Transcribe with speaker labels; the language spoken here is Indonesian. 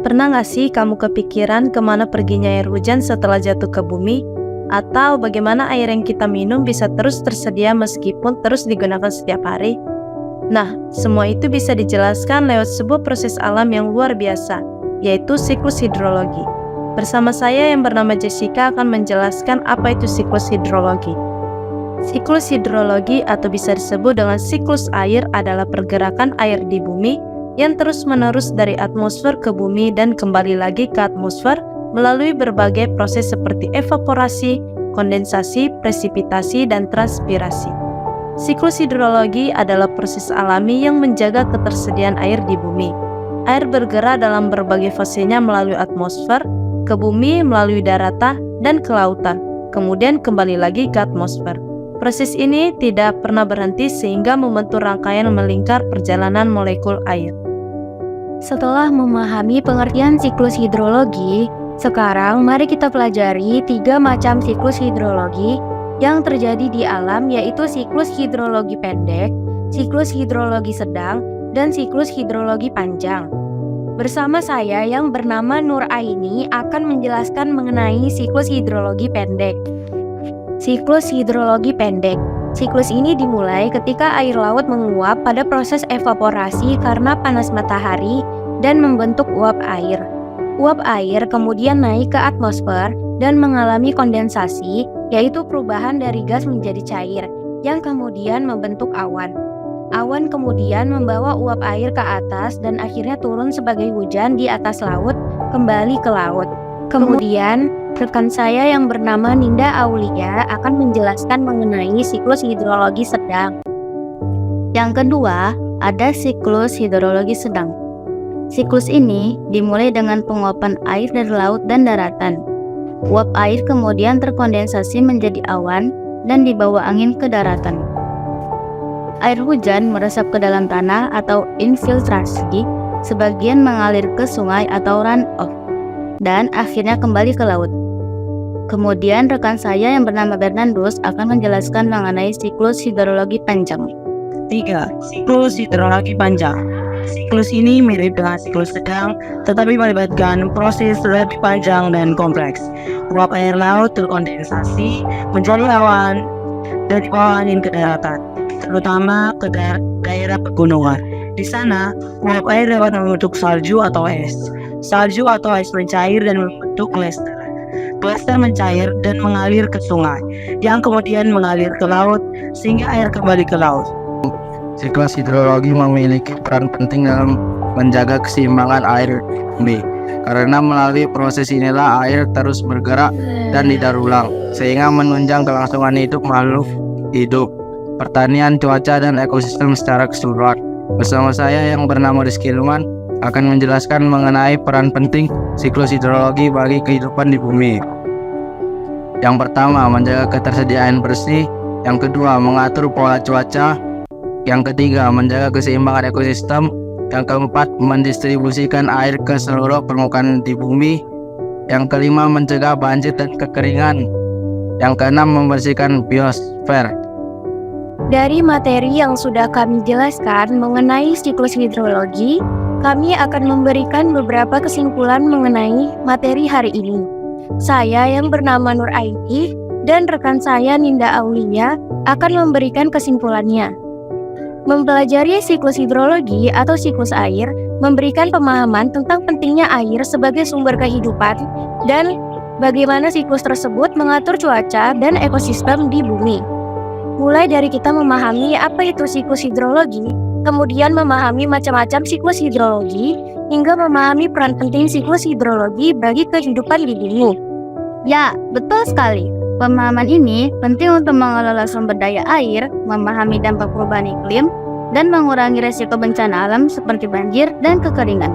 Speaker 1: Pernah nggak sih kamu kepikiran kemana perginya air hujan setelah jatuh ke bumi? Atau bagaimana air yang kita minum bisa terus tersedia meskipun terus digunakan setiap hari? Nah, semua itu bisa dijelaskan lewat sebuah proses alam yang luar biasa, yaitu siklus hidrologi. Bersama saya yang bernama Jessica akan menjelaskan apa itu siklus hidrologi. Siklus hidrologi atau bisa disebut dengan siklus air adalah pergerakan air di bumi yang terus-menerus dari atmosfer ke bumi dan kembali lagi ke atmosfer melalui berbagai proses seperti evaporasi, kondensasi, presipitasi, dan transpirasi. Siklus hidrologi adalah proses alami yang menjaga ketersediaan air di bumi. Air bergerak dalam berbagai fasenya melalui atmosfer, ke bumi melalui daratan, dan ke lautan, kemudian kembali lagi ke atmosfer. Proses ini tidak pernah berhenti sehingga membentuk rangkaian melingkar perjalanan molekul air.
Speaker 2: Setelah memahami pengertian siklus hidrologi, sekarang mari kita pelajari 3 macam siklus hidrologi yang terjadi di alam, yaitu siklus hidrologi pendek, siklus hidrologi sedang, dan siklus hidrologi panjang. Bersama saya yang bernama Nur Aini akan menjelaskan mengenai siklus hidrologi pendek. Siklus hidrologi pendek. Siklus ini dimulai ketika air laut menguap pada proses evaporasi karena panas matahari dan membentuk uap air. Uap air kemudian naik ke atmosfer dan mengalami kondensasi, yaitu perubahan dari gas menjadi cair, yang kemudian membentuk awan. Awan kemudian membawa uap air ke atas dan akhirnya turun sebagai hujan di atas laut, kembali ke laut. Kemudian, rekan saya yang bernama Ninda Aulia akan menjelaskan mengenai siklus hidrologi sedang. Yang kedua, ada siklus hidrologi sedang. Siklus ini dimulai dengan penguapan air dari laut dan daratan. Uap air kemudian terkondensasi menjadi awan dan dibawa angin ke daratan. Air hujan meresap ke dalam tanah atau infiltrasi, sebagian mengalir ke sungai atau runoff, dan akhirnya kembali ke laut. Kemudian rekan saya yang bernama Bernardus akan menjelaskan mengenai siklus hidrologi panjang.
Speaker 3: 3. Siklus hidrologi panjang. Siklus ini mirip dengan siklus sedang, tetapi melibatkan proses lebih panjang dan kompleks. Uap air laut terkondensasi menjadi awan dan dibawa angin ke daratan, terutama ke daerah pegunungan. Di sana, uap air dapat membentuk salju atau es. Salju atau es mencair dan membentuk glester. Glester mencair dan mengalir ke sungai, yang kemudian mengalir ke laut, sehingga air kembali ke laut.
Speaker 4: Siklus hidrologi memiliki peran penting dalam menjaga keseimbangan air bumi, karena melalui proses inilah air terus bergerak dan didaur ulang, sehingga menunjang kelangsungan hidup makhluk hidup, pertanian, cuaca, dan ekosistem secara keseluruhan. Bersama saya yang bernama Rizky Luman akan menjelaskan mengenai peran penting siklus hidrologi bagi kehidupan di bumi. Yang pertama, menjaga ketersediaan bersih. Yang kedua, mengatur pola cuaca. Yang ketiga, menjaga keseimbangan ekosistem. Yang keempat, mendistribusikan air ke seluruh permukaan di bumi. Yang kelima, mencegah banjir dan kekeringan. Yang keenam, membersihkan biosfer.
Speaker 2: Dari materi yang sudah kami jelaskan mengenai siklus hidrologi, kami akan memberikan beberapa kesimpulan mengenai materi hari ini. Saya yang bernama Nur Aini dan rekan saya Ninda Aulia akan memberikan kesimpulannya. Mempelajari siklus hidrologi atau siklus air memberikan pemahaman tentang pentingnya air sebagai sumber kehidupan dan bagaimana siklus tersebut mengatur cuaca dan ekosistem di bumi. Mulai dari kita memahami apa itu siklus hidrologi, kemudian memahami macam-macam siklus hidrologi, hingga memahami peran penting siklus hidrologi bagi kehidupan di bumi.
Speaker 5: Ya, betul sekali. Pemahaman ini penting untuk mengelola sumber daya air, memahami dampak perubahan iklim, dan mengurangi resiko bencana alam seperti banjir dan kekeringan.